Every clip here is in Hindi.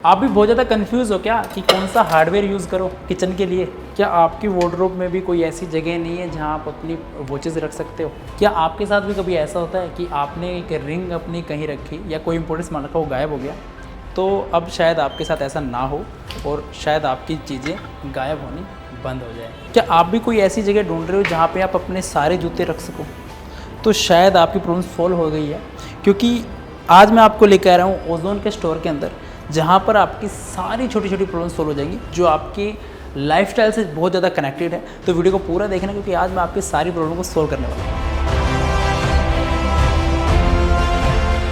आप भी बहुत ज़्यादा कंफ्यूज हो क्या कि कौन सा हार्डवेयर यूज़ करो किचन के लिए। क्या आपकी वार्डरोब में भी कोई ऐसी जगह नहीं है जहां आप अपनी वॉचेस रख सकते हो? क्या आपके साथ भी कभी ऐसा होता है कि आपने एक रिंग अपनी कहीं रखी या कोई इंपॉर्टेंट सामान रखा, वो गायब हो गया? तो अब शायद आपके साथ ऐसा ना हो और शायद आपकी चीज़ें गायब होनी बंद हो जाए। क्या आप भी कोई ऐसी जगह ढूंढ रहे हो जहाँ पर आप अपने सारे जूते रख सको? तो शायद आपकी प्रॉब्लम सॉल्व हो गई है, क्योंकि आज मैं आपको लेकर आ रहा हूँ ओजोन के स्टोर के अंदर, जहाँ पर आपकी सारी छोटी छोटी प्रॉब्लम सॉल्व हो जाएंगी जो आपकी लाइफस्टाइल से बहुत ज़्यादा कनेक्टेड है। तो वीडियो को पूरा देखना, क्योंकि आज मैं आपकी सारी प्रॉब्लम को सॉल्व करने वाला हूँ।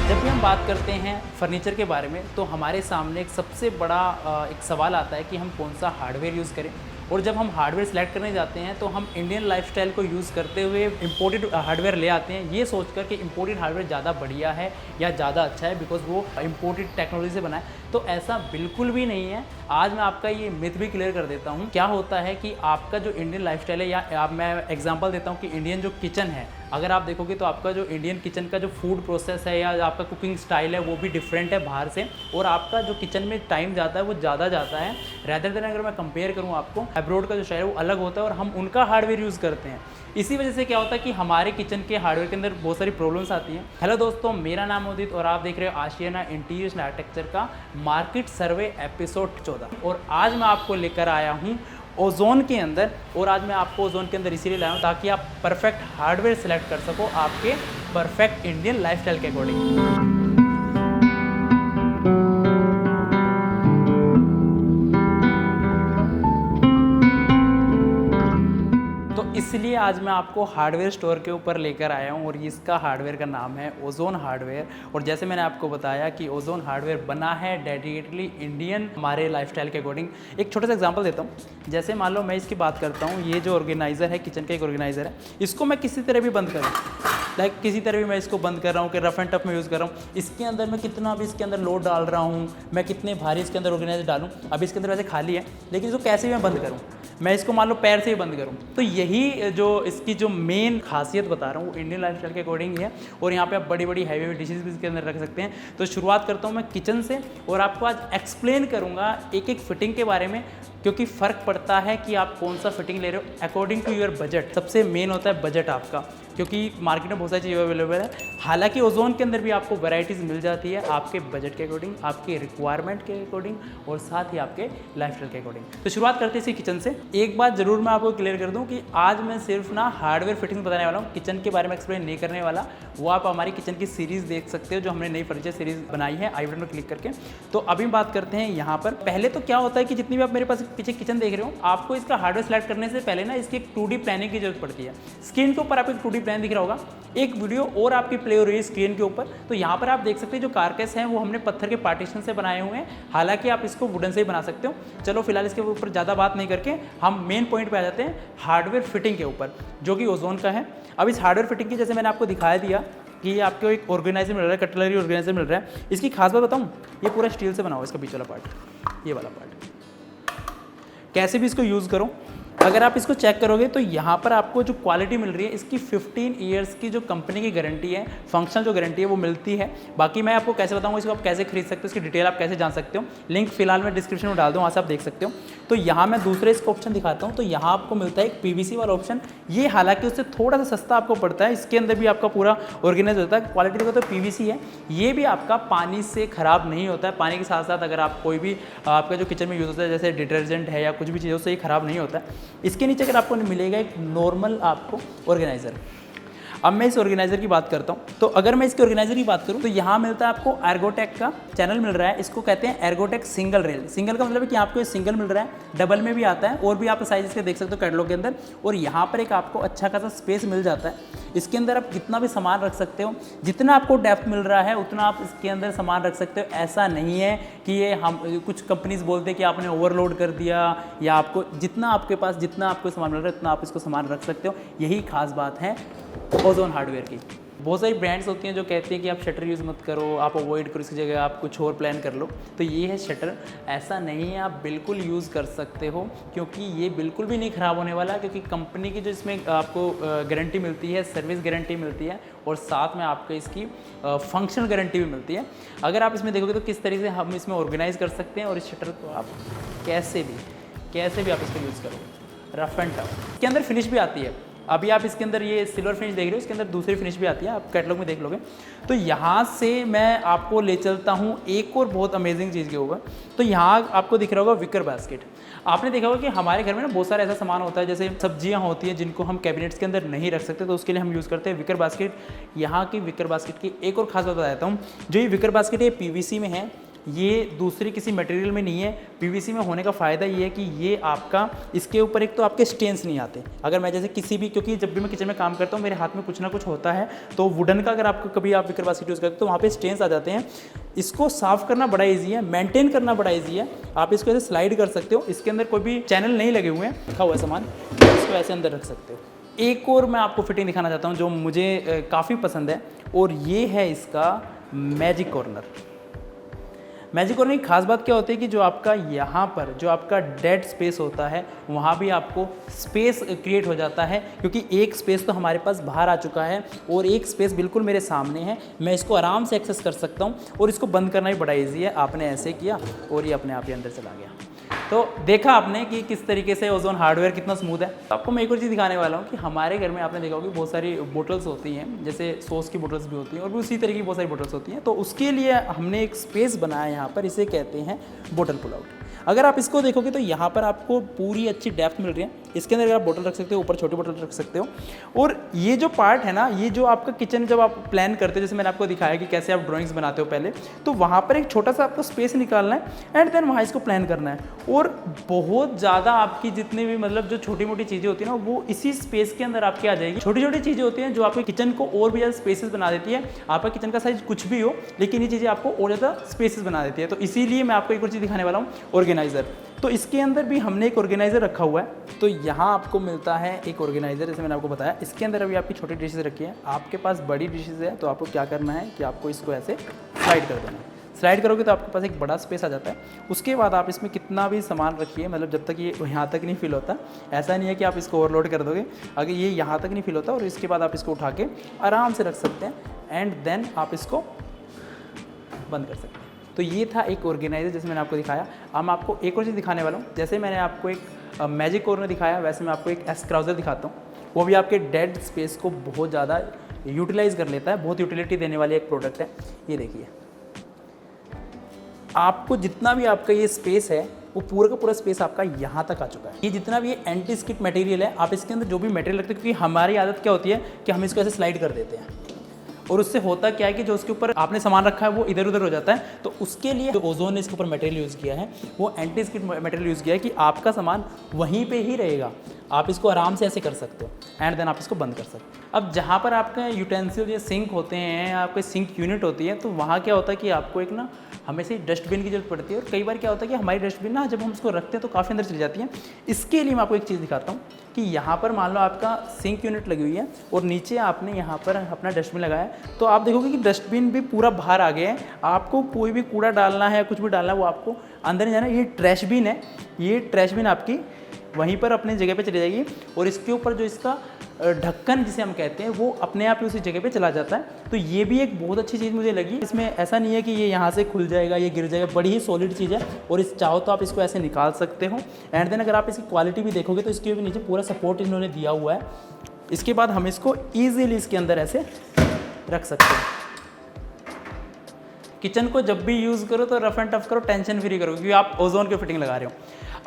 जब भी हम बात करते हैं फर्नीचर के बारे में तो हमारे सामने एक सबसे बड़ा एक सवाल आता है कि हम कौन सा हार्डवेयर यूज़ करें। और जब हम हार्डवेयर सेलेक्ट करने जाते हैं तो हम इंडियन लाइफस्टाइल को यूज़ करते हुए इंपोर्टेड हार्डवेयर ले आते हैं, ये सोचकर कि इंपोर्टेड हार्डवेयर ज़्यादा बढ़िया है या ज़्यादा अच्छा है बिकॉज वो इंपोर्टेड टेक्नोलॉजी से बना है। तो ऐसा बिल्कुल भी नहीं है। आज मैं आपका ये मिथ भी क्लियर कर देता हूँ। क्या होता है कि आपका जो इंडियन लाइफस्टाइल है, या आप मैं एग्जांपल देता हूँ कि इंडियन जो किचन है, अगर आप देखोगे तो आपका जो इंडियन किचन का जो फूड प्रोसेस है या आपका कुकिंग स्टाइल है वो भी डिफरेंट है बाहर से, और आपका जो किचन में टाइम जाता है वो ज़्यादा जाता है रैदर देन अगर मैं कंपेयर करूँ आपको, अब्रोड का जो शहर है वो अलग होता है और हम उनका हार्डवेयर यूज़ करते हैं। इसी वजह से क्या होता है कि हमारे किचन के हार्डवेयर के अंदर बहुत सारी प्रॉब्लम्स आती हैं। हेलो दोस्तों, मेरा नाम उदित और आप देख रहे हो आशियाना इंटीरियर आर्किटेक्चर का मार्केट सर्वे एपिसोड 14। और आज मैं आपको लेकर आया हूँ ओजोन के अंदर, और आज मैं आपको ओजोन के अंदर इसीलिए लाया हूँ ताकि आप परफेक्ट हार्डवेयर सेलेक्ट कर सको आपके परफेक्ट इंडियन लाइफस्टाइल के अकॉर्डिंग। इसलिए आज मैं आपको हार्डवेयर स्टोर के ऊपर लेकर आया हूं, और इसका हार्डवेयर का नाम है ओजोन हार्डवेयर। और जैसे मैंने आपको बताया कि ओजोन हार्डवेयर बना है डेडिकेटली इंडियन हमारे लाइफस्टाइल के अकॉर्डिंग। एक छोटा सा एग्जांपल देता हूं। जैसे मान लो मैं इसकी बात करता हूं, ये जो ऑर्गेनाइज़र है, किचन का एक ऑर्गेनाइज़र है, इसको मैं किसी तरह भी बंद करूँ, लाइक किसी तरह भी मैं इसको बंद कर रहा हूँ कि रफ एंड टफ में यूज़ कर रहा हूँ, इसके अंदर मैं कितना भी इसके अंदर लोड डाल रहा हूँ, मैं कितने भारी इसके अंदर ऑर्गेनाइजर डालूँ, अब इसके अंदर वैसे खाली है लेकिन इसको कैसे भी मैं बंद करूँ, मैं इसको मान लो पैर से ही बंद करूँ। तो यही जो इसकी जो मेन खासियत बता रहा हूँ वो इंडियन लाइफस्टाइल के अकॉर्डिंग है। और यहाँ पे आप बड़ी बड़ी हैवी डिशेज भी इसके अंदर रख सकते हैं। तो शुरुआत करता हूँ मैं किचन से, और आपको आज एक्सप्लेन करूँगा एक एक फिटिंग के बारे में, क्योंकि फ़र्क पड़ता है कि आप कौन सा फिटिंग ले रहे हो अकॉर्डिंग टू योर बजट। सबसे मेन होता है बजट आपका, क्योंकि मार्केट में बहुत सारी चीज़ें अवेलेबल है। हालांकि ओजोन के अंदर भी आपको वैरायटीज़ मिल जाती है आपके बजट के अकॉर्डिंग, आपके रिक्वायरमेंट के अकॉर्डिंग, और साथ ही आपके लाइफस्टाइल के अकॉर्डिंग। तो शुरुआत करते हैं इसी किचन से। एक बात ज़रूर मैं आपको क्लियर कर दूं कि आज मैं सिर्फ ना हार्डवेयर फिटिंग बताने वाला हूँ, किचन के बारे में एक्सप्लेन नहीं करने वाला। वो आप हमारी किचन की सीरीज़ देख सकते हो जो हमने नई फर्नीचर सीरीज़ बनाई है आई बटन पर क्लिक करके। तो अभी बात करते हैं यहाँ पर। पहले तो क्या होता है कि जितनी भी आप मेरे पास पीछे किचन देख रहे हो, आपको इसका हार्डवेयर सेलेक्ट करने से पहले ना इसकी एक 2D प्लानिंग की जरूरत पड़ती है। स्क्रीन के ऊपर आपको एक 2D प्लान दिख रहा होगा, एक वीडियो और आपकी प्ले हो रही है स्क्रीन के ऊपर। तो यहाँ पर आप देख सकते हैं जो कारकेस हैं वो हमने पत्थर के पार्टीशन से बनाए हुए हैं, हालांकि आप इसको वुडन से ही बना सकते हो। चलो फिलहाल इसके ऊपर ज़्यादा बात नहीं करके हम मेन पॉइंट पे आ जाते हैं, हार्डवेयर फिटिंग के ऊपर, जो कि ओजोन का है। अब इस हार्डवेयर फिटिंग की जैसे मैंने आपको दिखाया दिया कि ये आपको एक ऑर्गेनाइजर मिल रहा है, कटलरी ऑर्गेनाइजर मिल रहा है। इसकी खास बात बताऊँ, ये पूरा स्टील से बना हुआ है, इसका बीच वाला पार्ट, ये वाला पार्ट। कैसे भी इसको यूज़ करो, अगर आप इसको चेक करोगे तो यहाँ पर आपको जो क्वालिटी मिल रही है, इसकी 15 ईयर्स की जो कंपनी की गारंटी है, फंक्शनल जो गारंटी है वो मिलती है। बाकी मैं आपको कैसे बताऊँगा इसको आप कैसे खरीद सकते हो, इसकी डिटेल आप कैसे जान सकते हो, लिंक फिलहाल मैं डिस्क्रिप्शन में डाल दूँ, वहाँ से आप देख सकते हो। तो यहाँ मैं दूसरे इसका ऑप्शन दिखाता हूँ। तो यहाँ आपको मिलता है एक PVC वाला ऑप्शन। ये हालांकि उससे थोड़ा सा सस्ता आपको पड़ता है, इसके अंदर भी आपका पूरा ऑर्गेनाइज होता है। क्वालिटी देखो तो PVC है, ये भी आपका पानी से ख़राब नहीं होता है। पानी के साथ साथ अगर आप कोई भी आपका जो किचन में यूज़ होता है जैसे डिटर्जेंट है या कुछ भी चीज़, उससे ये ख़राब नहीं होता है। इसके नीचे अगर आपको मिलेगा एक नॉर्मल आपको ऑर्गेनाइजर। अब मैं इस ऑर्गेनाइजर की बात करता हूँ। तो अगर मैं इसके ऑर्गेनाइजर की बात करूँ तो यहाँ मिलता है आपको एर्गोटेक का चैनल मिल रहा है, इसको कहते हैं एर्गोटेक सिंगल रेल। सिंगल का मतलब है कि आपको ये सिंगल मिल रहा है, डबल में भी आता है, और भी आप साइज इसके देख सकते हो कैटलॉग के अंदर। और यहाँ पर एक आपको अच्छा खासा स्पेस मिल जाता है। इसके अंदर आप कितना भी सामान रख सकते हो, जितना आपको डेप्थ मिल रहा है उतना आप इसके अंदर सामान रख सकते हो। ऐसा नहीं है कि ये हम कुछ कंपनीज बोलते हैं कि आपने ओवरलोड कर दिया, या आपको जितना आपके पास जितना आपको सामान मिल रहा है उतना आप इसको सामान रख सकते हो। यही खास बात है ओजोन हार्डवेयर की। बहुत सारी ब्रांड्स होती हैं जो कहती हैं कि आप शटर यूज़ मत करो, आप अवॉइड करो, इसकी जगह आप कुछ और प्लान कर लो। तो ये है शटर, ऐसा नहीं है, आप बिल्कुल यूज़ कर सकते हो क्योंकि ये बिल्कुल भी नहीं ख़राब होने वाला, क्योंकि कंपनी की जो इसमें आपको गारंटी मिलती है, सर्विस गारंटी मिलती है और साथ में आपको इसकी फंक्शनल गारंटी भी मिलती है। अगर आप इसमें देखोगे तो किस तरीके से हम इसमें ऑर्गेनाइज़ कर सकते हैं और इस शटर को आप कैसे भी आप इसको यूज़ करोगे, रफ एंड टफ। इसके अंदर फिनिश भी आती है, अभी आप इसके अंदर ये सिल्वर फिनिश देख रहे हो, इसके अंदर दूसरी फिनिश भी आती है, आप कैटलॉग में देख लोगे। तो यहाँ से मैं आपको ले चलता हूँ एक और बहुत अमेजिंग चीज़ के ऊपर। तो यहाँ आपको दिख रहा होगा विकर बास्केट। आपने देखा होगा कि हमारे घर में ना बहुत सारा ऐसा सामान होता है, जैसे सब्जियाँ होती हैं जिनको हम कैबिनेट्स के अंदर नहीं रख सकते, तो उसके लिए हम यूज़ करते हैं विकर बास्केट। यहाँ की विकर बास्केट की एक और खास बात बता देता हूँ, जो ये विकर बास्केट है PVC में है, ये दूसरी किसी मटेरियल में नहीं है। PVC में होने का फ़ायदा ये है कि ये आपका, इसके ऊपर एक तो आपके स्टेन्स नहीं आते। अगर मैं जैसे किसी भी, क्योंकि जब भी मैं किचन में काम करता हूँ मेरे हाथ में कुछ ना कुछ होता है, तो वुडन का अगर आपको कभी आप विकर बास्केट यूज़ करते हो तो वहाँ पे स्टेन्स आ जाते हैं। इसको साफ़ करना बड़ा ईजी है, मेंटेन करना बड़ा ईजी है। आप इसको ऐसे स्लाइड कर सकते हो, इसके अंदर कोई भी चैनल नहीं लगे हुए हैं, रखा हुआ है सामान, इसको ऐसे अंदर रख सकते हो। एक और मैं आपको फिटिंग दिखाना चाहता हूँ जो मुझे काफ़ी पसंद है, और ये है इसका मैजिक कॉर्नर। मैजिक कॉर्नर की खास बात क्या होती है कि जो आपका यहाँ पर जो आपका डेड स्पेस होता है वहाँ भी आपको स्पेस क्रिएट हो जाता है, क्योंकि एक स्पेस तो हमारे पास बाहर आ चुका है और एक स्पेस बिल्कुल मेरे सामने है। मैं इसको आराम से एक्सेस कर सकता हूँ और इसको बंद करना भी बड़ा ईजी है। आपने ऐसे किया और ये अपने आप ही अंदर चला गया। तो देखा आपने कि किस तरीके से ओजोन हार्डवेयर कितना स्मूथ है। तो आपको मैं एक और चीज़ दिखाने वाला हूँ कि हमारे घर में आपने देखा होगा बहुत सारी बोटल्स होती हैं, जैसे सॉस की बोटल्स भी होती हैं और भी उसी तरीके की बहुत सारी बोटल्स होती हैं। तो उसके लिए हमने एक स्पेस बनाया यहाँ पर, इसे कहते हैं बोटल पुल आउट। अगर आप इसको देखोगे तो यहाँ पर आपको पूरी अच्छी डेप्थ मिल रही है। इसके अंदर आप बोतल रख सकते हो, ऊपर छोटी बोतल रख सकते हो। और ये जो पार्ट है ना, ये जो आपका किचन जब आप प्लान करते हो, जैसे मैंने आपको दिखाया कि कैसे आप ड्राइंग्स बनाते हो पहले, तो वहाँ पर एक छोटा सा आपको स्पेस निकालना है एंड देन वहाँ इसको प्लान करना है। और बहुत ज़्यादा आपकी जितने भी मतलब जो छोटी मोटी चीज़ें होती है ना, वो इसी स्पेस के अंदर आपकी आ जाएगी। छोटी छोटी चीज़ें होती हैं जो आपके किचन को और भी ज़्यादा स्पेसेस बना देती है। आपका किचन का साइज कुछ भी हो, लेकिन ये चीज़ें आपको और ज़्यादा स्पेसेस बना देती है। तो इसीलिए मैं आपको एक और चीज़ दिखाने वाला हूँ, ऑर्गेनाइज़र। तो इसके अंदर भी हमने एक ऑर्गेनाइज़र रखा हुआ है। तो यहाँ आपको मिलता है एक ऑर्गेनाइज़र, जैसे मैंने आपको बताया। इसके अंदर अभी आपकी छोटी डिशेज़ रखी है, आपके पास बड़ी डिशेज़ है, तो आपको क्या करना है कि आपको इसको ऐसे स्लाइड कर देना है। स्लाइड करोगे तो आपके पास एक बड़ा स्पेस आ जाता है। उसके बाद आप इसमें कितना भी सामान रखिए, मतलब जब तक ये यहाँ तक नहीं फिल होता, ऐसा नहीं है कि आप इसको ओवरलोड कर दोगे। अगर ये यहाँ तक नहीं फिल होता, और इसके बाद आप इसको उठा के आराम से रख सकते हैं एंड देन आप इसको बंद कर सकते हैं। तो ये था एक ऑर्गेनाइज़र जैसे मैंने आपको दिखाया। अब मैं आपको एक और चीज़ दिखाने वाला हूँ। जैसे मैंने आपको एक मैजिक कॉर्नर दिखाया, वैसे मैं आपको एक एस्क्राउज़र दिखाता हूँ। वो भी आपके डेड स्पेस को बहुत ज़्यादा यूटिलाइज़ कर लेता है, बहुत यूटिलिटी देने वाली एक प्रोडक्ट है। ये देखिए, आपको जितना भी आपका ये स्पेस है वो पूरा का पूरा स्पेस आपका यहाँ तक आ चुका है। ये जितना भी एंटी स्किड मटेरियल है, आप इसके अंदर जो भी मटेरियल रखते हैं, क्योंकि हमारी आदत क्या होती है कि हम इसको ऐसे स्लाइड कर देते हैं, और उससे होता क्या है कि जो उसके ऊपर आपने सामान रखा है वो इधर उधर हो जाता है। तो उसके लिए जो ओजोन ने इसके ऊपर मटेरियल यूज़ किया है, वो एंटी स्किड मटेरियल यूज़ किया है कि आपका सामान वहीं पे ही रहेगा। आप इसको आराम से ऐसे कर सकते हो एंड देन आप इसको बंद कर सकते हो। अब जहाँ पर आपके यूटेंसिल या सिंक होते हैं, आपके सिंक यूनिट होती है, तो वहाँ क्या होता है कि आपको एक ना हमेशा ही डस्टबिन की जरूरत पड़ती है। और कई बार क्या होता है कि हमारी डस्टबिन ना जब हम उसको रखते हैं तो काफ़ी अंदर चली जाती है। इसके लिए मैं आपको एक चीज़ दिखाता हूँ कि यहाँ पर मान लो आपका सिंक यूनिट लगी हुई है और नीचे आपने यहाँ पर अपना डस्टबिन लगाया है, तो आप देखोगे कि डस्टबिन भी पूरा बाहर आ गया है। आपको कोई भी कूड़ा डालना है, कुछ भी डालना है, वो आपको अंदर नहीं जाना। ये ट्रैश बिन है, ये ट्रैश बिन आपकी वहीं पर अपनी जगह पे चली जाएगी और इसके ऊपर जो इसका ढक्कन जिसे हम कहते हैं वो अपने आप ही उसी जगह पे चला जाता है। तो ये भी एक बहुत अच्छी चीज़ मुझे लगी। इसमें ऐसा नहीं है कि ये यहाँ से खुल जाएगा, ये गिर जाएगा, बड़ी ही सॉलिड चीज़ है। और इस चाहो तो आप इसको ऐसे निकाल सकते हो एंड देन अगर आप इसकी क्वालिटी भी देखोगे तो इसके भी नीचे पूरा सपोर्ट इन्होंने दिया हुआ है। इसके बाद हम इसको ईजिली इसके अंदर ऐसे रख सकते हैं। किचन को जब भी यूज़ करो तो रफ एंड टफ करो, टेंशन फ्री करो, क्योंकि आप ओजोन की फिटिंग लगा रहे हो।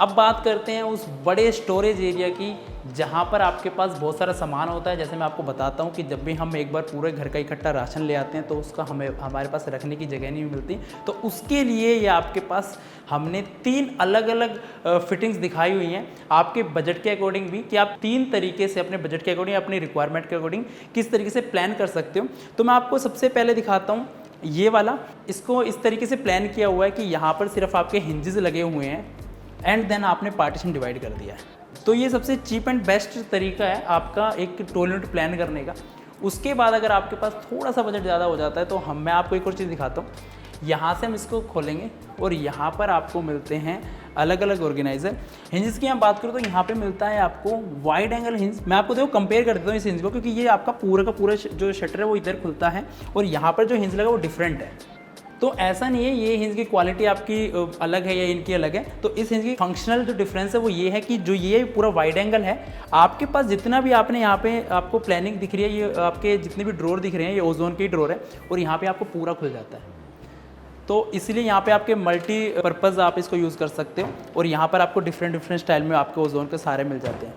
अब बात करते हैं उस बड़े स्टोरेज एरिया की जहाँ पर आपके पास बहुत सारा सामान होता है। जैसे मैं आपको बताता हूँ कि जब भी हम एक बार पूरे घर का इकट्ठा राशन ले आते हैं तो उसका हमारे पास रखने की जगह नहीं मिलती। तो उसके लिए ये आपके पास हमने 3 अलग अलग फिटिंग्स दिखाई हुई हैं आपके बजट के अकॉर्डिंग भी, कि आप 3 तरीके से अपने बजट के अकॉर्डिंग, अपनी रिक्वायरमेंट के अकॉर्डिंग किस तरीके से प्लान कर सकते हो। तो मैं आपको सबसे पहले दिखाता हूँ ये वाला। इसको इस तरीके से प्लान किया हुआ है कि यहाँ पर सिर्फ आपके हिंजेस लगे हुए हैं एंड देन आपने पार्टीशन डिवाइड कर दिया है। तो ये सबसे चीप एंड बेस्ट तरीका है आपका एक टॉयलेट प्लान करने का। उसके बाद अगर आपके पास थोड़ा सा बजट ज़्यादा हो जाता है तो मैं आपको एक और चीज़ दिखाता हूँ। यहाँ से हम इसको खोलेंगे और यहाँ पर आपको मिलते हैं अलग अलग ऑर्गेनाइजर। हिंजेस की हम बात करूँ तो यहाँ पे मिलता है आपको वाइड एंगल हिंज। मैं आपको देखो कंपेयर कर देता हूँ इस हिंज को, क्योंकि ये आपका पूरा का पूरा जो शटर है वो इधर खुलता है और यहाँ पर जो हिंज लगा वो डिफरेंट है। तो ऐसा नहीं है ये हिंज की क्वालिटी आपकी अलग है या इनकी अलग है। तो इस हिंज की फंक्शनल जो डिफरेंस है वो ये है कि जो ये पूरा वाइड एंगल है, आपके पास जितना भी आपने यहाँ पे आपको प्लानिंग दिख रही है, ये आपके जितने भी ड्रॉर दिख रहे हैं ये ओजोन के ही ड्रॉर है और यहाँ पे आपको पूरा खुल जाता है। तो इसलिए यहाँ पे आपके मल्टी पर्पज़ आप इसको यूज़ कर सकते हो और यहाँ पर आपको डिफरेंट स्टाइल में आपके ओजोन के सारे मिल जाते हैं।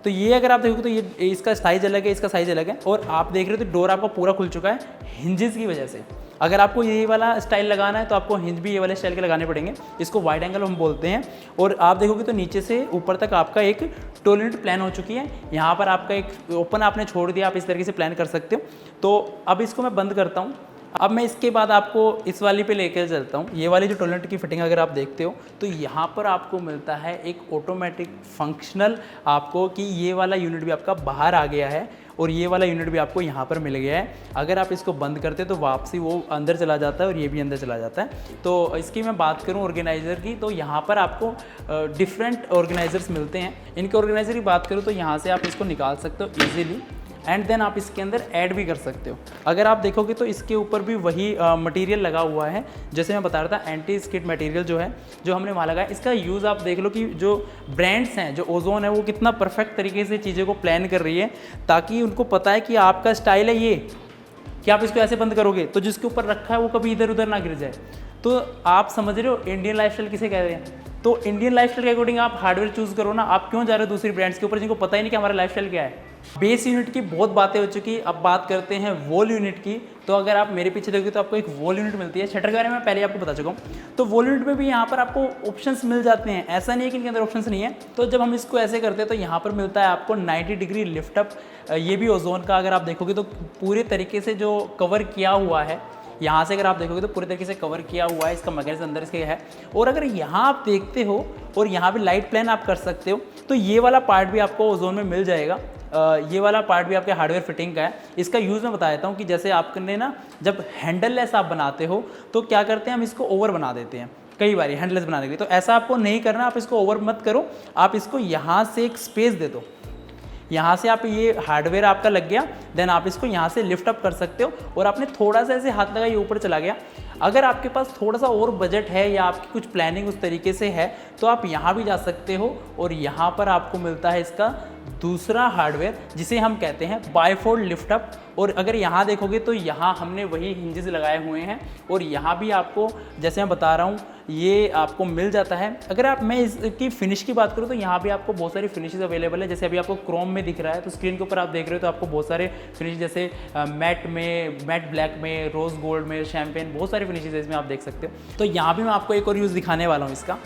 तो ये अगर आप देखोगे तो ये इसका साइज़ अलग है, इसका साइज़ अलग है और आप देख रहे हो तो डोर आपका पूरा खुल चुका है हिंजेस की वजह से। अगर आपको ये वाला स्टाइल लगाना है तो आपको हिंज भी ये वाले स्टाइल के लगाने पड़ेंगे, इसको वाइड एंगल हम बोलते हैं। और आप देखोगे तो नीचे से ऊपर तक आपका एक टोल यूनिट प्लान हो चुकी है। यहाँ पर आपका एक ओपन आपने छोड़ दिया, आप इस तरीके से प्लान कर सकते हो। तो अब इसको मैं बंद करता हूँ। अब मैं इसके बाद आपको इस वाली पे लेकर चलता हूँ। ये वाली जो टोल की फिटिंग अगर आप देखते हो तो यहाँ पर आपको मिलता है एक ऑटोमेटिक फंक्शनल, आपको कि ये वाला यूनिट भी आपका बाहर आ गया है और ये वाला यूनिट भी आपको यहाँ पर मिल गया है। अगर आप इसको बंद करते तो वापसी वो अंदर चला जाता है और ये भी अंदर चला जाता है। तो इसकी मैं बात करूँ ऑर्गेनाइज़र की, तो यहाँ पर आपको डिफरेंट ऑर्गेनाइजर्स मिलते हैं। इनके ऑर्गेनाइज़र की बात करूँ तो यहाँ से आप इसको निकाल सकते हो ईजिली एंड देन आप इसके अंदर ऐड भी कर सकते हो। अगर आप देखोगे तो इसके ऊपर भी वही मटेरियल लगा हुआ है, जैसे मैं बता रहा था एंटी स्किड मटेरियल जो है जो हमने वहाँ लगाया। इसका यूज़ आप देख लो कि जो ब्रांड्स हैं, जो ओजोन है वो कितना परफेक्ट तरीके से चीज़ों को प्लान कर रही है, ताकि उनको पता है कि आपका स्टाइल है ये कि आप इसको ऐसे बंद करोगे तो जिसके ऊपर रखा है वो कभी इधर उधर ना गिर जाए। तो आप समझ रहे हो इंडियन लाइफस्टाइल किसे कह रहे हैं। तो इंडियन लाइफस्टाइल के अकॉर्डिंग आप हार्डवेयर चूज़ करो ना। आप क्यों जा रहे हो दूसरी ब्रांड्स के ऊपर जिनको पता ही नहीं कि हमारा लाइफस्टाइल क्या है। बेस यूनिट की बहुत बातें हो चुकी, अब बात करते हैं वॉल यूनिट की। तो अगर आप मेरे पीछे देखोगे तो आपको एक वॉल यूनिट मिलती है। शटर के बारे में पहले आपको बता चुका हूँ। तो वॉल यूनिट में भी यहाँ पर आपको ऑप्शंस मिल जाते हैं, ऐसा नहीं है कि इनके अंदर ऑप्शंस नहीं है। तो जब हम इसको ऐसे करते हैं तो यहाँ पर मिलता है आपको 90 डिग्री लिफ्टअप। ये भी ओजोन का अगर आप देखोगे तो पूरे तरीके से जो कवर किया हुआ है, यहाँ से अगर आप देखोगे तो पूरे तरीके से कवर किया हुआ है, इसका मैकेनिज्म अंदर इसके है। और अगर यहाँ आप देखते हो और यहाँ भी लाइट प्लान आप कर सकते हो, तो ये वाला पार्ट भी आपको ओजोन में मिल जाएगा। ये वाला पार्ट भी आपके हार्डवेयर फिटिंग का है। इसका यूज़ मैं बता देता हूँ कि जैसे आपने ना जब हैंडल लेस आप बनाते हो तो क्या करते हैं, हम इसको ओवर बना देते हैं कई बार हैंडलेस बनाने के लिए। तो ऐसा आपको नहीं करना, आप इसको ओवर मत करो। आप इसको यहाँ से एक स्पेस दे दो, यहाँ से आप ये हार्डवेयर आपका लग गया, देन आप इसको यहाँ से लिफ्ट अप कर सकते हो और आपने थोड़ा सा ऐसे हाथ लगा ये ऊपर चला गया। अगर आपके पास थोड़ा सा और बजट है या आपकी कुछ प्लानिंग उस तरीके से है तो आप यहाँ भी जा सकते हो और यहाँ पर आपको मिलता है इसका दूसरा हार्डवेयर जिसे हम कहते हैं बाइफोल्ड लिफ्ट अप। और अगर यहाँ देखोगे तो यहाँ हमने वही हिंजेस लगाए हुए हैं और यहाँ भी आपको जैसे मैं बता रहा हूँ ये आपको मिल जाता है। अगर आप मैं इसकी फिनिश की बात करूँ तो यहाँ भी आपको बहुत सारी फिनिशेस अवेलेबल है। जैसे अभी आपको क्रोम में दिख रहा है तो स्क्रीन के ऊपर आप देख रहे हो तो आपको बहुत सारे फिनिश जैसे मैट में, मैट ब्लैक में, रोज़ गोल्ड में, शैम्पेन, बहुत सारी फिनिशेस इसमें आप देख सकते हो। तो यहाँ भी मैं आपको एक और यूज़ दिखाने वाला हूँ इसका।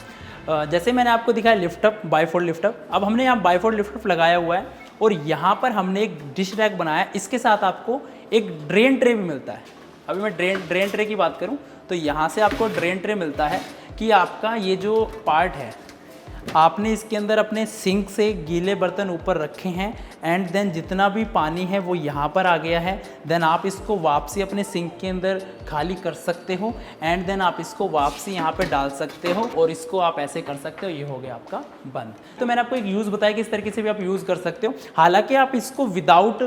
जैसे मैंने आपको दिखाया लिफ्टअप, बाइफोल्ड लिफ्टअप। अब हमने यहाँ बाइफोल्ड लिफ्टअप लगाया हुआ है और यहाँ पर हमने एक डिश रैक बनाया। इसके साथ आपको एक ड्रेन ट्रे भी मिलता है। अभी मैं ड्रेन ट्रे की बात करूँ तो यहाँ से आपको ड्रेन ट्रे मिलता है कि आपका ये जो पार्ट है आपने इसके अंदर अपने सिंक से गीले बर्तन ऊपर रखे हैं एंड देन जितना भी पानी है वो यहाँ पर आ गया है। देन आप इसको वापसी अपने सिंक के अंदर खाली कर सकते हो एंड देन आप इसको वापसी यहाँ पे डाल सकते हो और इसको आप ऐसे कर सकते हो। ये हो गया आपका बंद। तो मैंने आपको एक यूज़ बताया कि इस तरीके से भी आप यूज़ कर सकते हो। हालांकि आप इसको विदाउट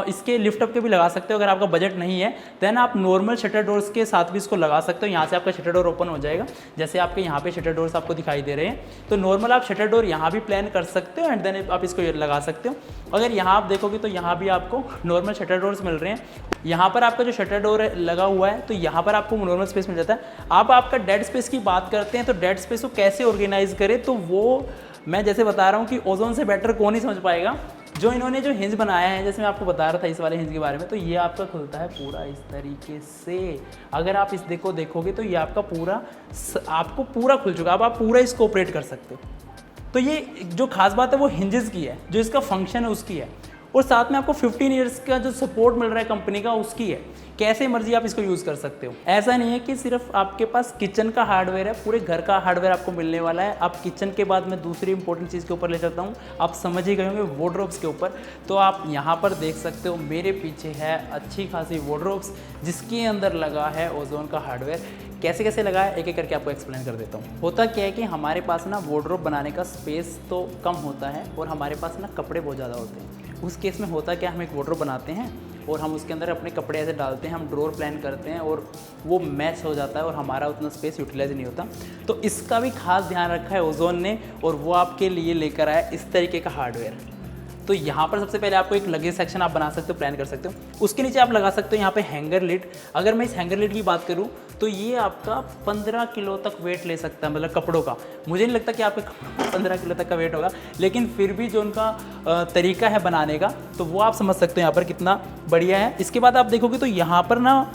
इसके लिफ्ट अप के भी लगा सकते हो। अगर आपका बजट नहीं है देन आप नॉर्मल शटर डोर्स के साथ भी इसको लगा सकते हो। यहाँ से आपका शटर डोर ओपन हो जाएगा, जैसे आपके यहाँ पे शटर डोर्स आपको दिखाई दे रहे हैं। तो नॉर्मल आप शटर डोर यहाँ भी प्लान कर सकते हो एंड देन आप इसको लगा सकते हो। अगर यहाँ आप देखोगे तो यहाँ भी आपको नॉर्मल शटर डोर्स मिल रहे हैं। यहाँ पर आपका जो शटर डोर लगा हुआ है तो यहाँ पर आपको नॉर्मल स्पेस मिल जाता है। अब आपका डेड स्पेस की बात करते हैं तो डेड स्पेस को कैसे ऑर्गेनाइज करें, तो वो मैं जैसे बता रहा हूँ कि ओजोन से बेटर कौन ही समझ पाएगा। जो इन्होंने जो हिंज बनाया है, जैसे मैं आपको बता रहा था इस वाले हिंज के बारे में, तो ये आपका खुलता है पूरा इस तरीके से। अगर आप इस देखोगे तो ये आपका पूरा आपको पूरा खुल चुका है। अब आप पूरा इसको ऑपरेट कर सकते हो। तो ये जो खास बात है वो हिंजेस की है, जो इसका फंक्शन है उसकी है। और साथ में आपको 15 ईयर्स का जो सपोर्ट मिल रहा है कंपनी का उसकी है। कैसे मर्जी आप इसको यूज़ कर सकते हो। ऐसा नहीं है कि सिर्फ आपके पास किचन का हार्डवेयर है, पूरे घर का हार्डवेयर आपको मिलने वाला है। आप किचन के बाद मैं दूसरी इंपॉर्टेंट चीज़ के ऊपर ले जाता हूँ, आप समझ ही गए होंगे, वार्डरोब्स के ऊपर। तो आप यहाँ पर देख सकते हो मेरे पीछे है अच्छी खासी वार्डरोब्स जिसके अंदर लगा है ओजोन का हार्डवेयर। कैसे कैसे लगा है एक एक करके आपको एक्सप्लेन कर देता हूँ। होता क्या है कि हमारे पास ना वार्डरोब बनाने का स्पेस तो कम होता है और हमारे पास ना कपड़े बहुत ज़्यादा होते हैं। उस केस में होता क्या, हम एक वार्डरोब बनाते हैं और हम उसके अंदर अपने कपड़े ऐसे डालते हैं, हम ड्रॉर प्लान करते हैं और वो मैच हो जाता है और हमारा उतना स्पेस यूटिलाइज नहीं होता। तो इसका भी खास ध्यान रखा है ओजोन ने और वो आपके लिए लेकर आया इस तरीके का हार्डवेयर। तो यहाँ पर सबसे पहले आपको एक लगेज सेक्शन आप बना सकते हो, प्लान कर सकते हो। उसके नीचे आप लगा सकते हो यहाँ पे हैंगर लिड। अगर मैं इस हैंगर लिड की बात करूँ तो ये आपका 15 किलो तक वेट ले सकता है, मतलब कपड़ों का। मुझे नहीं लगता कि आपके 15 किलो तक का वेट होगा, लेकिन फिर भी जो उनका तरीका है बनाने का तो वो आप समझ सकते हो यहाँ पर कितना बढ़िया है। इसके बाद आप देखोगे तो यहाँ पर ना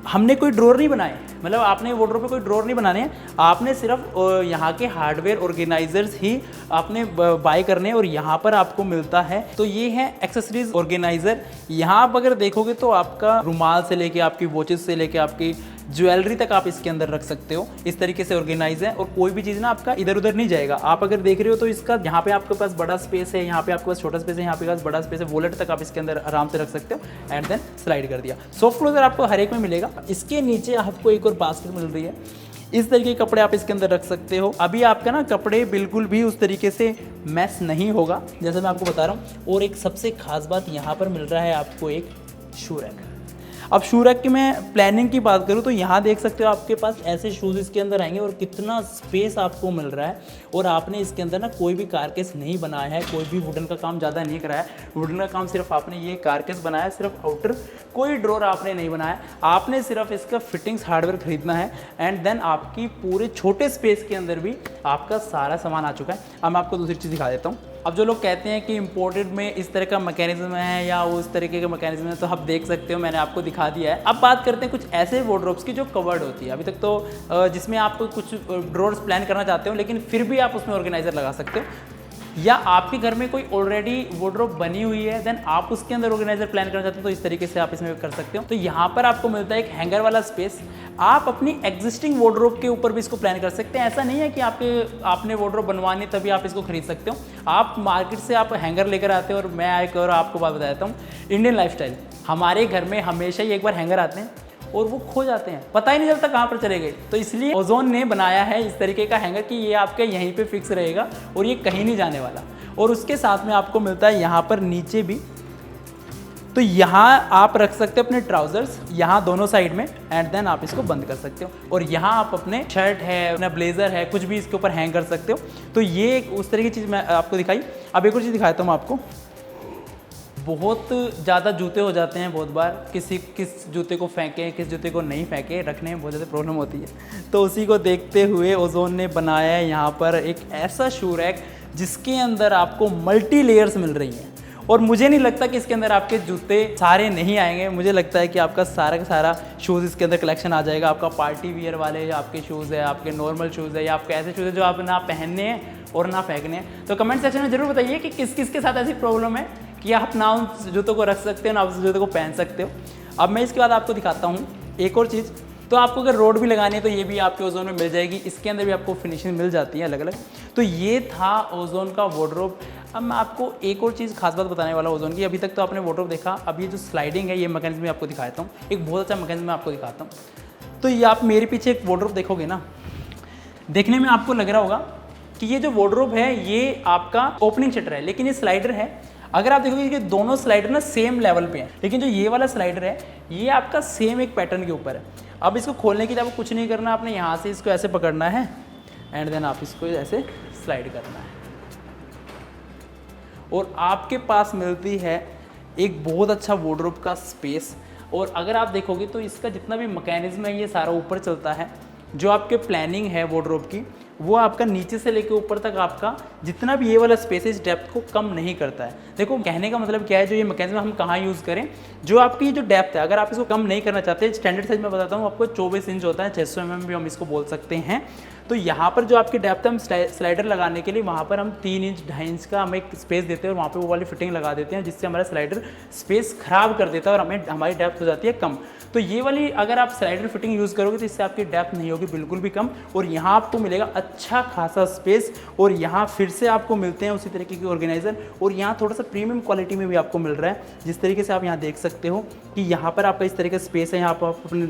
हमने कोई ड्रॉर नहीं बनाए, मतलब आपने वार्डरोब पे कोई ड्रॉर नहीं बनाने हैं, आपने सिर्फ यहाँ के हार्डवेयर ऑर्गेनाइजर्स ही आपने बाय करने हैं और यहाँ पर आपको मिलता है। तो ये है एक्सेसरीज ऑर्गेनाइजर। यहाँ आप अगर देखोगे तो आपका रुमाल से लेके आपकी वॉचेस से लेके आपकी ज्वेलरी तक आप इसके अंदर रख सकते हो। इस तरीके से ऑर्गेनाइज है और कोई भी चीज़ ना आपका इधर उधर नहीं जाएगा। आप अगर देख रहे हो तो इसका यहाँ पे आपके पास बड़ा स्पेस है, यहाँ पे आपके पास छोटा स्पेस है, यहाँ पे पास बड़ा स्पेस है। वॉलेट तक आप इसके अंदर आराम से रख सकते हो एंड देन स्लाइड कर दिया। सॉफ्ट क्लोजर आपको हर एक में मिलेगा। इसके नीचे आपको एक और बास्केट मिल रही है, इस तरीके के कपड़े आप इसके अंदर रख सकते हो। अभी आपका ना कपड़े बिल्कुल भी उस तरीके से मैस नहीं होगा जैसे मैं आपको बता रहा हूँ। और एक सबसे खास बात यहाँ पर मिल रहा है आपको एक शू रैक। अब शू रैक की मैं प्लानिंग की बात करूँ तो यहाँ देख सकते हो आपके पास ऐसे शूज़ इसके अंदर आएंगे और कितना स्पेस आपको मिल रहा है। और आपने इसके अंदर ना कोई भी कारकेस नहीं बनाया है, कोई भी वुडन का काम ज़्यादा नहीं कराया है। वुडन का काम सिर्फ आपने ये कारकेस बनाया है, सिर्फ आउटर, कोई ड्रॉर आपने नहीं बनाया। आपने सिर्फ इसका फिटिंग्स हार्डवेयर खरीदना है एंड देन आपकी पूरे छोटे स्पेस के अंदर भी आपका सारा सामान आ चुका है। अब मैं आपको दूसरी चीज़ दिखा देता हूँ। अब जो लोग कहते हैं कि इम्पोर्टेड में इस तरह का मैकेनिज्म है या उस तरीके का मैकेनिज्म है, तो आप देख सकते हो मैंने आपको दिखा दिया है। अब बात करते हैं कुछ ऐसे वार्डरोब्स की जो कवर्ड होती है। अभी तक तो जिसमें आप कुछ ड्रॉर्स प्लान करना चाहते हो लेकिन फिर भी आप उसमें ऑर्गेनाइजर लगा सकते हो, या आपके घर में कोई ऑलरेडी वार्डरोब बनी हुई है देन आप उसके अंदर ऑर्गेनाइजर प्लान करना चाहते हो तो इस तरीके से आप इसमें कर सकते हो। तो यहाँ पर आपको मिलता है एक हैंगर वाला स्पेस। आप अपनी एग्जिस्टिंग वार्डरोब के ऊपर भी इसको प्लान कर सकते हैं। ऐसा नहीं है कि आपने वार्डरोब बनवानी तभी आप इसको खरीद सकते हो। आप मार्केट से आप हैंगर लेकर आते हो और मैं आकर और आपको बात बता देता हूँ, इंडियन लाइफस्टाइल, हमारे घर में हमेशा ही एक बार हैंगर आते हैं और वो खो जाते हैं, पता ही नहीं चलता कहाँ पर चले गए। तो इसलिए ओजोन ने बनाया है इस तरीके का हैंगर कि ये आपके यहीं पे फिक्स रहेगा और ये कहीं नहीं जाने वाला। और उसके साथ में आपको मिलता है यहाँ पर नीचे भी, तो यहाँ आप रख सकते हो अपने ट्राउजर्स यहाँ दोनों साइड में एंड देन आप इसको बंद कर सकते हो। और यहाँ आप अपने शर्ट है, अपना ब्लेजर है, कुछ भी इसके ऊपर हैंग कर सकते हो। तो ये एक उस तरह की चीज़ मैं आपको दिखाई। अब एक और चीज़ दिखाता हूँ आपको। बहुत ज़्यादा जूते हो जाते हैं बहुत बार, किस जूते को फेंकें किस जूते को नहीं फेंकें, रखने में बहुत ज़्यादा प्रॉब्लम होती है। तो उसी को देखते हुए ओजोन ने बनाया है यहाँ पर एक ऐसा शू रैक जिसके अंदर आपको मल्टी लेयर्स मिल रही हैं। और मुझे नहीं लगता कि इसके अंदर आपके जूते सारे नहीं आएंगे, मुझे लगता है कि आपका सारा का सारा शूज़ इसके अंदर कलेक्शन आ जाएगा। आपका पार्टी वियर वाले आपके शूज़ है, आपके नॉर्मल शूज़ है, या आपके ऐसे शूज़ है जो आप ना पहनने हैं और ना फेंकने हैं। तो कमेंट सेक्शन में ज़रूर बताइए कि किस किस के साथ ऐसी प्रॉब्लम है कि आप ना उन जूतों को रख सकते हो ना उस जूतों को पहन सकते हो। अब मैं इसके बाद आपको दिखाता हूँ एक और चीज़। तो आपको अगर रोड भी लगानी है तो ये भी आपके ओजोन में मिल जाएगी। इसके अंदर भी आपको फिनिशिंग मिल जाती है अलग अलग। तो ये था ओजोन का वार्डरोब। अब मैं आपको एक और चीज़ खास बात बताने वाला ओजोन की। अभी तक तो आपने वार्डरोब देखा, अब ये जो स्लाइडिंग है ये मैकेनिज्म मैं आपको दिखाता हूँ। एक बहुत अच्छा मैकेनिज्म मैं आपको दिखाता हूँ। तो ये आप मेरे पीछे एक वार्डरोब देखोगे ना, देखने में आपको लग रहा होगा कि ये जो वार्डरोब है ये आपका ओपनिंग शटर है, लेकिन ये स्लाइडर है। अगर आप देखोगे कि दोनों स्लाइडर ना सेम लेवल पे हैं, लेकिन जो ये वाला स्लाइडर है ये आपका सेम एक पैटर्न के ऊपर है। अब इसको खोलने के लिए आपको कुछ नहीं करना, आपने यहाँ से इसको ऐसे पकड़ना है एंड देन आप इसको ऐसे स्लाइड करना है और आपके पास मिलती है एक बहुत अच्छा वार्डरोब का स्पेस। और अगर आप देखोगे तो इसका जितना भी मैकेनिज्म है ये सारा ऊपर चलता है। जो आपके प्लानिंग है वार्डरोब की वो आपका नीचे से लेके ऊपर तक आपका जितना भी ये वाला स्पेस है इस डेप्थ को कम नहीं करता है। देखो कहने का मतलब क्या है, जो ये मैकेनिज्म हम कहाँ यूज़ करें, जो आपकी जो डेप्थ है अगर आप इसको कम नहीं करना चाहते, स्टैंडर्ड साइज में बताता हूँ आपको 24 इंच होता है, 600 mm भी हम इसको बोल सकते हैं। तो यहाँ पर जो आपकी डेप्थ है हम स्लाइडर लगाने के लिए वहाँ पर हम 3 इंच 2.5 इंच का हम एक स्पेस देते हैं और वहाँ पे वो वाली फिटिंग लगा देते हैं, जिससे हमारा स्लाइडर स्पेस खराब कर देता है और हमारी डेप्थ हो जाती है कम। तो ये वाली अगर आप स्लाइडर फिटिंग यूज़ करोगे तो इससे आपकी डेप्थ नहीं होगी बिल्कुल भी कम, और यहाँ आपको मिलेगा अच्छा खासा स्पेस। और यहाँ फिर से आपको मिलते हैं उसी तरीके के ऑर्गेनाइजर, और यहाँ थोड़ा सा प्रीमियम क्वालिटी में भी आपको मिल रहा है, जिस तरीके से आप यहाँ देख सकते हो कि यहाँ पर आपका इस तरीके का स्पेस है। यहाँ पर आप अपनी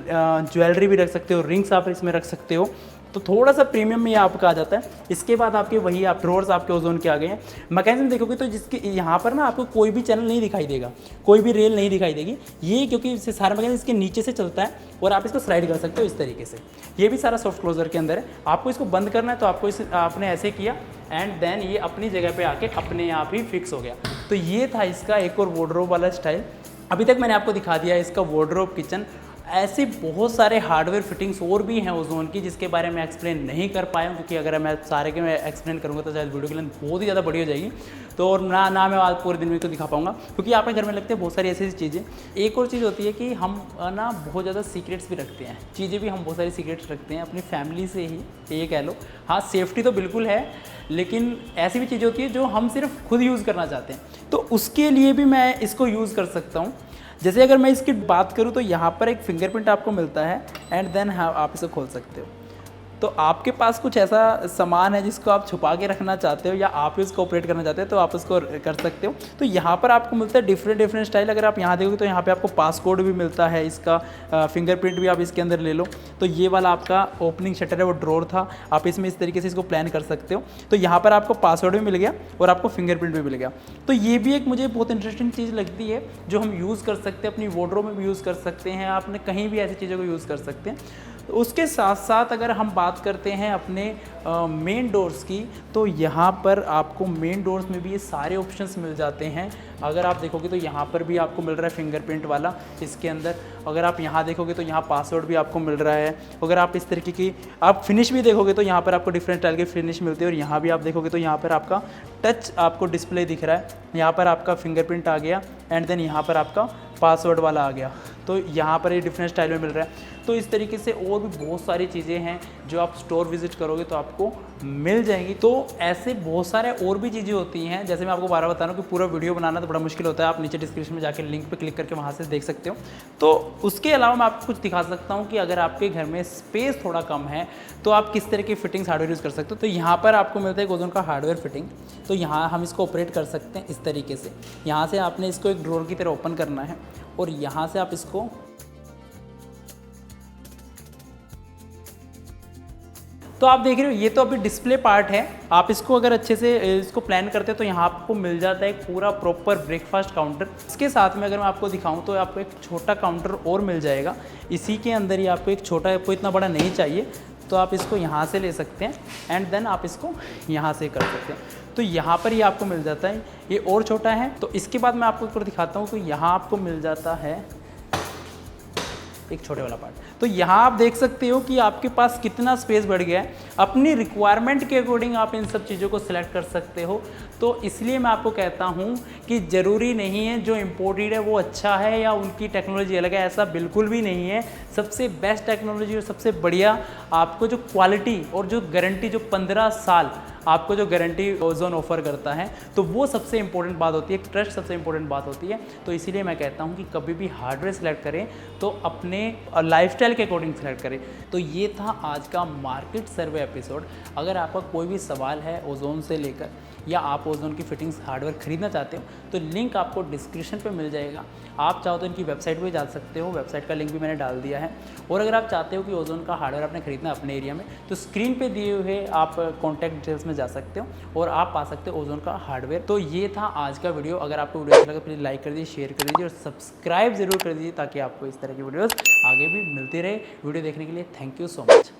ज्वेलरी भी रख सकते हो, रिंग्स आप इसमें रख सकते हो, तो थोड़ा सा प्रीमियम में ये आपका आ जाता है। इसके बाद आपके वही आप ड्रॉर्स आपके ओजोन के आ गए हैं। मैकेनिज्म देखोगे तो जिसके यहाँ पर ना आपको कोई भी चैनल नहीं दिखाई देगा, कोई भी रेल नहीं दिखाई देगी, ये क्योंकि इससे सारा मैकेनिज्म इसके नीचे से चलता है और आप इसको स्लाइड कर सकते हो इस तरीके से। ये भी सारा सॉफ्ट क्लोजर के अंदर है। आपको इसको बंद करना है तो आपको आपने ऐसे किया एंड देन ये अपनी जगह पे आके अपने आप ही फिक्स हो गया। तो ये था इसका एक और वार्डरोब वाला स्टाइल। अभी तक मैंने आपको दिखा दिया इसका वार्डरोब किचन। ऐसे बहुत सारे हार्डवेयर फिटिंग्स और भी हैं ओजोन की जिसके बारे में एक्सप्लेन नहीं कर पाया हूँ, क्योंकि अगर मैं सारे के मैं एक्सप्लेन करूँगा तो शायद वीडियो की लेंथ बहुत ही ज़्यादा बड़ी हो जाएगी। तो और ना मैं आज पूरे दिन में तो दिखा पाऊँगा, क्योंकि आपके घर में लगते हैं बहुत सारी ऐसी चीज़ें। एक और चीज़ होती है कि हम ना बहुत ज़्यादा सीक्रेट्स भी रखते हैं, चीज़ें भी हम बहुत सारी सीक्रेट्स रखते हैं अपनी फैमिली से ही, ये कह लो। हाँ, सेफ्टी तो बिल्कुल है, लेकिन ऐसी भी चीज़ें होती है जो हम सिर्फ खुद यूज़ करना चाहते हैं, तो उसके लिए भी मैं इसको यूज़ कर सकता हूँ। जैसे अगर मैं इसकी बात करूँ तो यहाँ पर एक फिंगरप्रिंट आपको मिलता है एंड देन आप इसे खोल सकते हो। तो आपके पास कुछ ऐसा सामान है जिसको आप छुपा के रखना चाहते हो या आप इसको ऑपरेट करना चाहते हो तो आप उसको कर सकते हो। तो यहाँ पर आपको मिलता है डिफरेंट स्टाइल। अगर आप यहाँ देखोगे तो यहाँ पे आपको पासकोड भी मिलता है, इसका फिंगरप्रिंट भी आप इसके अंदर ले लो। तो ये वाला आपका ओपनिंग शटर है, वो ड्रॉर था, आप इसमें इस तरीके से इसको प्लान कर सकते हो। तो यहाँ पर आपको पासवर्ड भी मिल गया और आपको फिंगरप्रिंट भी मिल गया। तो ये भी एक मुझे बहुत इंटरेस्टिंग चीज़ लगती है जो हम यूज़ कर सकते हैं, अपनी वार्डरोब में भी यूज़ कर सकते हैं, आपने कहीं भी ऐसी चीज़ों को यूज़ कर सकते हैं। उसके साथ साथ अगर हम बात करते हैं अपने मेन डोर्स की, तो यहाँ पर आपको मेन डोर्स में भी ये सारे ऑप्शंस मिल जाते हैं। अगर आप देखोगे तो यहाँ पर भी आपको मिल रहा है फिंगरप्रिंट वाला इसके अंदर। अगर आप यहाँ देखोगे तो यहाँ पासवर्ड भी आपको मिल रहा है। अगर आप इस तरीके की आप फिनिश भी देखोगे तो यहाँ पर आपको डिफरेंट स्टाइल के फिनिश मिलते हैं। और यहाँ भी आप देखोगे तो यहाँ पर आपका टच आपको डिस्प्ले दिख रहा है, यहाँ पर आपका फिंगरप्रिंट आ गया एंड देन यहाँ पर आपका पासवर्ड वाला आ गया। तो यहाँ पर ये डिफरेंट स्टाइल में मिल रहा है। तो इस तरीके से और भी बहुत सारी चीज़ें हैं जो आप स्टोर विजिट करोगे तो आपको मिल जाएंगी। तो ऐसे बहुत सारे और भी चीज़ें होती हैं, जैसे मैं आपको बार बार बता रहा हूँ कि पूरा वीडियो बनाना तो बड़ा मुश्किल होता है। आप नीचे डिस्क्रिप्शन में जाकर लिंक पे क्लिक करके वहाँ से देख सकते हो। तो उसके अलावा मैं आपको कुछ दिखा सकता हूँ कि अगर आपके घर में स्पेस थोड़ा कम है तो आप किस तरह की फिटिंग्स हार्डवेयर यूज़ कर सकते हो। तो यहाँ पर आपको मिलता है ओजोन का हार्डवेयर फिटिंग। तो यहाँ हम इसको ऑपरेट कर सकते हैं इस तरीके से। यहाँ से आपने इसको एक ड्रॉर की तरह ओपन करना है और यहाँ से आप इसको तो आप देख रहे हो ये तो अभी डिस्प्ले पार्ट है। आप इसको अगर अच्छे से इसको प्लान करते हो तो यहाँ आपको मिल जाता है एक पूरा प्रॉपर ब्रेकफास्ट काउंटर। इसके साथ में अगर मैं आपको दिखाऊं तो आपको एक छोटा काउंटर और मिल जाएगा। इसी के अंदर ही आपको एक छोटा, आपको इतना बड़ा नहीं चाहिए तो आप इसको यहाँ से ले सकते हैं एंड देन आप इसको यहाँ से कर सकते हैं। तो यहाँ पर ये आपको मिल जाता है, ये और छोटा है। तो इसके बाद मैं आपको एक और दिखाता हूँ तो यहाँ आपको मिल जाता है एक छोटे वाला पार्ट। तो यहाँ आप देख सकते हो कि आपके पास कितना स्पेस बढ़ गया है। अपनी रिक्वायरमेंट के अकॉर्डिंग आप इन सब चीज़ों को सिलेक्ट कर सकते हो। तो इसलिए मैं आपको कहता हूँ कि ज़रूरी नहीं है जो इम्पोर्टेड है वो अच्छा है या उनकी टेक्नोलॉजी अलग है, ऐसा बिल्कुल भी नहीं है। सबसे बेस्ट टेक्नोलॉजी और सबसे बढ़िया आपको जो क्वालिटी और जो गारंटी, जो 15 साल आपको जो गारंटी ओजोन ऑफर करता है, तो वो सबसे इंपॉर्टेंट बात होती है। ट्रस्ट सबसे इंपॉर्टेंट बात होती है। तो इसीलिए मैं कहता हूँ कि कभी भी हार्डवेयर सेलेक्ट करें तो अपने लाइफस्टाइल के अकॉर्डिंग सेलेक्ट करें। तो ये था आज का मार्केट सर्वे एपिसोड। अगर आपका कोई भी सवाल है ओजोन से लेकर या आप ओजोन की फिटिंग्स हार्डवेयर खरीदना चाहते हो तो लिंक आपको डिस्क्रिप्शन पे मिल जाएगा। आप चाहो तो इनकी वेबसाइट पे जा सकते हो, वेबसाइट का लिंक भी मैंने डाल दिया है। और अगर आप चाहते हो कि ओजोन का हार्डवेयर आपने खरीदना अपने एरिया में तो स्क्रीन पे दिए हुए आप कॉन्टैक्ट डिटेल्स में जा सकते हो और आप पा सकते हो ओजोन का हार्डवेयर। तो ये था आज का वीडियो। अगर आपको वीडियो अच्छा लगा प्लीज़ लाइक कर दीजिए, शेयर कर दीजिए और सब्सक्राइब जरूर कर दीजिए ताकि आपको इस तरह की वीडियोज़ आगे भी मिलती रहे। वीडियो देखने के लिए थैंक यू सो मच।